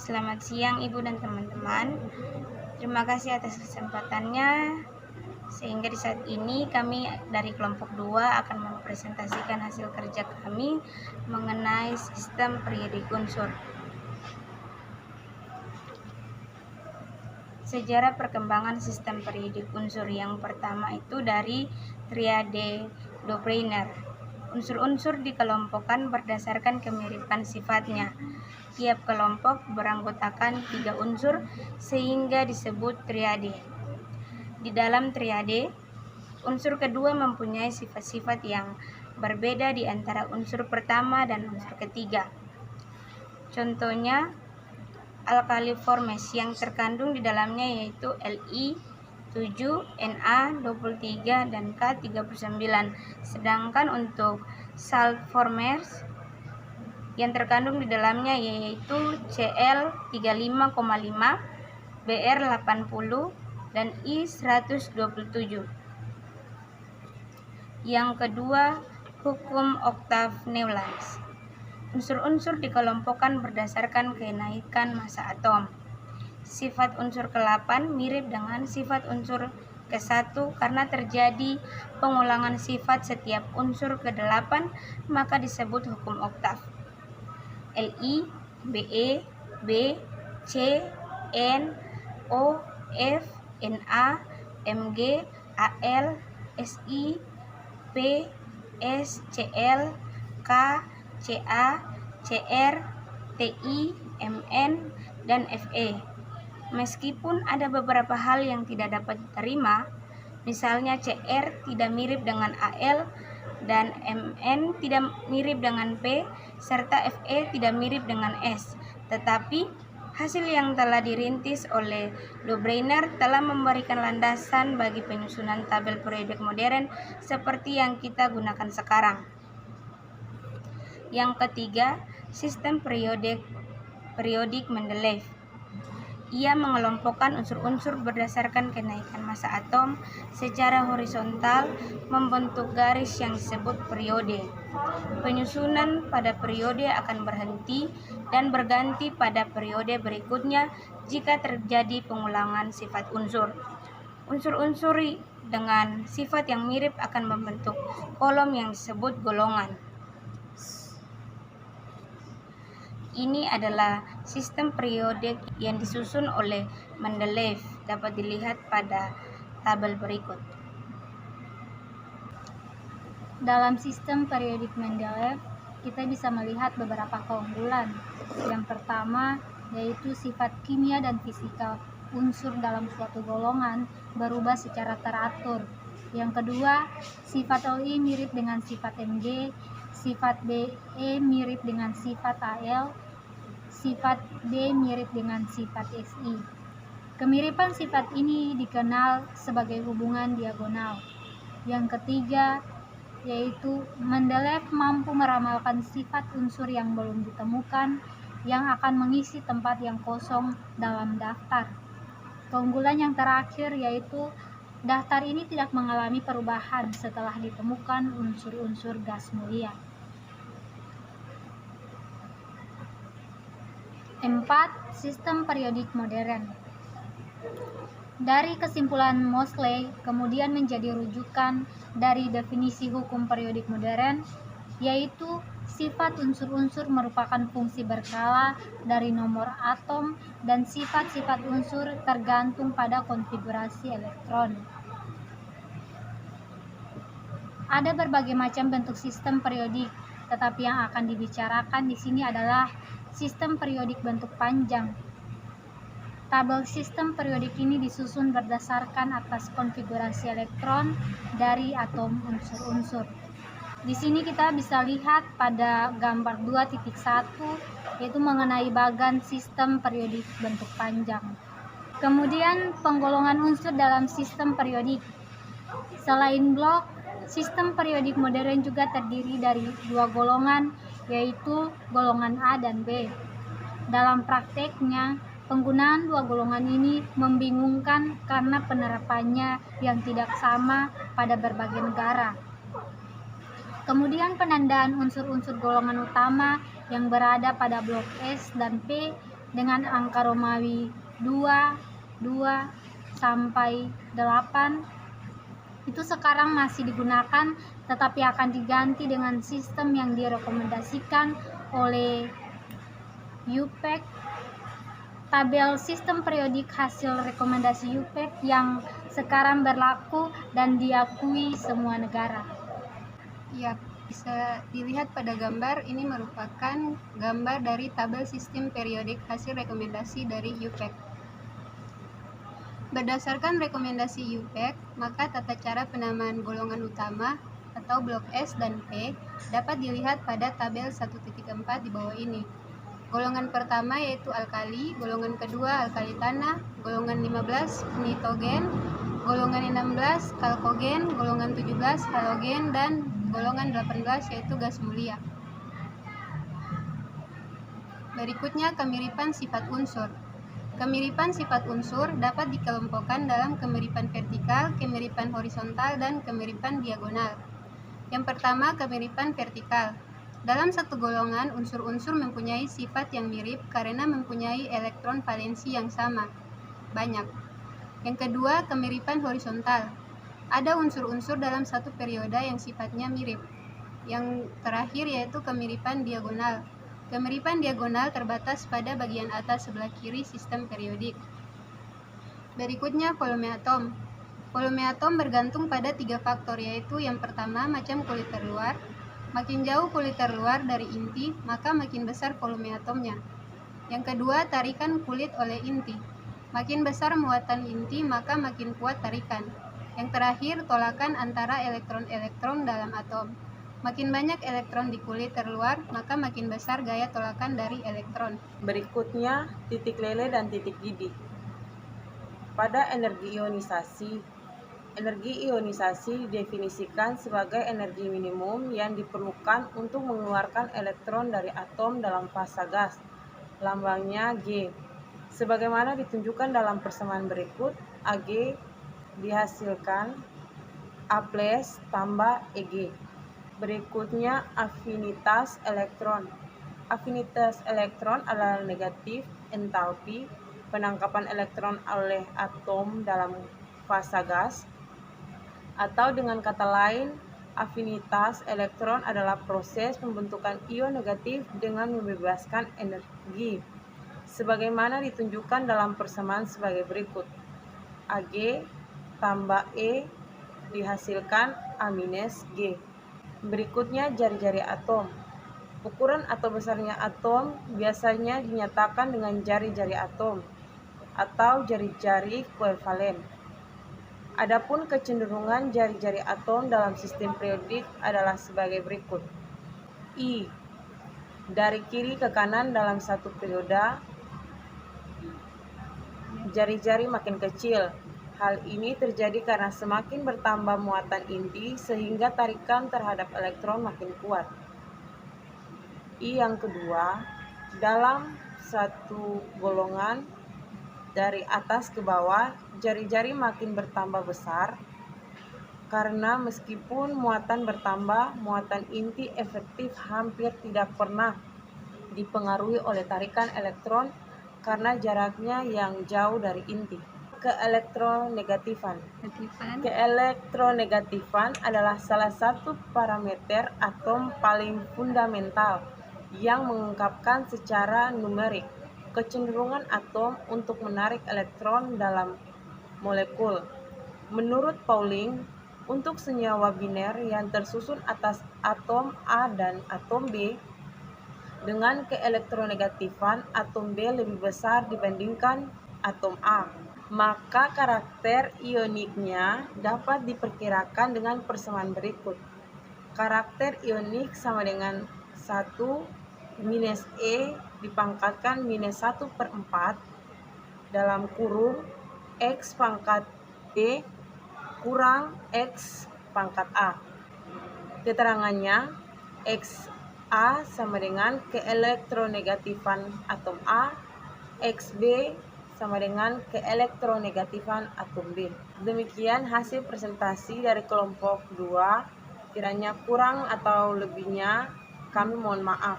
Selamat siang Ibu dan teman-teman. Terima kasih atas kesempatannya. Sehingga di saat ini kami dari kelompok 2 akan mempresentasikan hasil kerja kami mengenai sistem periodik unsur. Sejarah perkembangan sistem periodik unsur yang pertama itu dari triade Dobreiner. Unsur-unsur dikelompokkan berdasarkan kemiripan sifatnya. Tiap kelompok beranggotakan 3 unsur sehingga disebut triade. Di dalam triade, unsur kedua mempunyai sifat-sifat yang berbeda di antara unsur pertama dan unsur ketiga. Contohnya, alkaliformes yang terkandung di dalamnya yaitu Li7, Na23, dan K39. Sedangkan untuk saltformes yang terkandung di dalamnya yaitu Cl35,5, Br80, dan I127. Yang kedua, hukum Octav-Newlands. Unsur-unsur dikelompokkan berdasarkan kenaikan massa atom. Sifat unsur ke-8 mirip dengan sifat unsur ke-1 karena terjadi pengulangan sifat setiap unsur ke-8, maka disebut hukum oktav. Li, Be, B, C, N, O, F, Na, Mg, Al, Si, P, S, Cl, K, Ca, Cr, Ti, Mn, dan Fe. Meskipun ada beberapa hal yang tidak dapat diterima, misalnya Cr tidak mirip dengan Al dan Mn tidak mirip dengan P, serta Fe tidak mirip dengan S. Tetapi hasil yang telah dirintis oleh Dobreiner telah memberikan landasan bagi penyusunan tabel periodik modern seperti yang kita gunakan sekarang. Yang ketiga, sistem periodik Mendeleev. Ia mengelompokkan unsur-unsur berdasarkan kenaikan massa atom secara horizontal membentuk garis yang disebut periode. Penyusunan pada periode akan berhenti dan berganti pada periode berikutnya jika terjadi pengulangan sifat unsur. Unsur-unsur dengan sifat yang mirip akan membentuk kolom yang disebut golongan. Ini adalah sistem periodik yang disusun oleh Mendeleev, dapat dilihat pada tabel berikut. Dalam sistem periodik Mendeleev, kita bisa melihat beberapa keunggulan. Yang pertama, yaitu sifat kimia dan fisika unsur dalam suatu golongan berubah secara teratur. Yang kedua, sifat Li mirip dengan sifat Mg, sifat Be mirip dengan sifat Al, sifat D mirip dengan sifat Si. Kemiripan sifat ini dikenal sebagai hubungan diagonal. Yang ketiga, yaitu Mendeleev mampu meramalkan sifat unsur yang belum ditemukan yang akan mengisi tempat yang kosong dalam daftar. Keunggulan yang terakhir yaitu daftar ini tidak mengalami perubahan setelah ditemukan unsur-unsur gas mulia. 4. Sistem periodik modern. Dari kesimpulan Moseley kemudian menjadi rujukan dari definisi hukum periodik modern, yaitu sifat unsur-unsur merupakan fungsi berkala dari nomor atom dan sifat-sifat unsur tergantung pada konfigurasi elektron. Ada berbagai macam bentuk sistem periodik, tetapi yang akan dibicarakan di sini adalah sistem periodik bentuk panjang. Tabel sistem periodik ini disusun berdasarkan atas konfigurasi elektron dari atom unsur-unsur. Di sini kita bisa lihat pada gambar 2.1 yaitu mengenai bagan sistem periodik bentuk panjang. Kemudian penggolongan unsur dalam sistem periodik. Selain blok, sistem periodik modern juga terdiri dari 2 golongan, yaitu golongan A dan B. Dalam prakteknya, penggunaan 2 golongan ini membingungkan karena penerapannya yang tidak sama pada berbagai negara. Kemudian penandaan unsur-unsur golongan utama yang berada pada blok S dan P dengan angka Romawi 2, 2 sampai 8 itu sekarang masih digunakan, tetapi akan diganti dengan sistem yang direkomendasikan oleh UPEC, tabel sistem periodik hasil rekomendasi UPEC yang sekarang berlaku dan diakui semua negara. Ya, bisa dilihat pada gambar, ini merupakan gambar dari tabel sistem periodik hasil rekomendasi dari UPEC. Berdasarkan rekomendasi UPEC, maka tata cara penamaan golongan utama atau blok S dan P dapat dilihat pada tabel 1.4 di bawah ini. Golongan pertama yaitu alkali, golongan kedua alkali tanah, golongan 15 nitogen, golongan 16 kalkogen, golongan 17 halogen, dan golongan 18 yaitu gas mulia. Berikutnya kemiripan sifat unsur. Kemiripan sifat unsur dapat dikelompokkan dalam kemiripan vertikal, kemiripan horizontal, dan kemiripan diagonal. Yang pertama, kemiripan vertikal. Dalam satu golongan, unsur-unsur mempunyai sifat yang mirip karena mempunyai elektron valensi yang sama, banyak. Yang kedua, kemiripan horizontal. Ada unsur-unsur dalam satu periode yang sifatnya mirip. Yang terakhir yaitu kemiripan diagonal. Kemiripan diagonal terbatas pada bagian atas sebelah kiri sistem periodik. Berikutnya, volume atom. Volume atom bergantung pada 3 faktor, yaitu yang pertama, macam kulit terluar. Makin jauh kulit terluar dari inti, maka makin besar volume atomnya. Yang kedua, tarikan kulit oleh inti. Makin besar muatan inti, maka makin kuat tarikan. Yang terakhir, tolakan antara elektron-elektron dalam atom. Makin banyak elektron di kulit terluar, maka makin besar gaya tolakan dari elektron. Berikutnya, titik lele dan titik didih. Pada energi ionisasi didefinisikan sebagai energi minimum yang diperlukan untuk mengeluarkan elektron dari atom dalam fasa gas. Lambangnya G. Sebagaimana ditunjukkan dalam persamaan berikut, Ag dihasilkan A+ tambah Eg. Berikutnya, afinitas elektron. Afinitas elektron adalah negatif entalpi penangkapan elektron oleh atom dalam fasa gas. Atau dengan kata lain, afinitas elektron adalah proses pembentukan ion negatif dengan membebaskan energi, sebagaimana ditunjukkan dalam persamaan sebagai berikut. Ag tambah E dihasilkan A- G. Berikutnya, jari-jari atom. Ukuran atau besarnya atom biasanya dinyatakan dengan jari-jari atom atau jari-jari koevalen. Adapun kecenderungan jari-jari atom dalam sistem periodik adalah sebagai berikut. I. Dari kiri ke kanan dalam satu periode, jari-jari makin kecil. Hal ini terjadi karena semakin bertambah muatan inti sehingga tarikan terhadap elektron makin kuat. I yang kedua, dalam satu golongan dari atas ke bawah, jari-jari makin bertambah besar karena meskipun muatan bertambah, muatan inti efektif hampir tidak pernah dipengaruhi oleh tarikan elektron karena jaraknya yang jauh dari inti. Keelektronegatifan. Keelektronegatifan adalah salah satu parameter atom paling fundamental yang mengungkapkan secara numerik kecenderungan atom untuk menarik elektron dalam molekul. Menurut Pauling, untuk senyawa biner yang tersusun atas atom A dan atom B, dengan keelektronegatifan atom B lebih besar dibandingkan atom A, maka karakter ioniknya dapat diperkirakan dengan persamaan berikut. Karakter ionik sama dengan 1 minus E dipangkatkan minus 1/4 dalam kurung X pangkat B kurang X pangkat A. Keterangannya, X A sama dengan keelektronegatifan atom A, XB sama dengan keelektronegatifan atom B. Demikian hasil presentasi dari kelompok 2. Kiranya kurang atau lebihnya kami mohon maaf.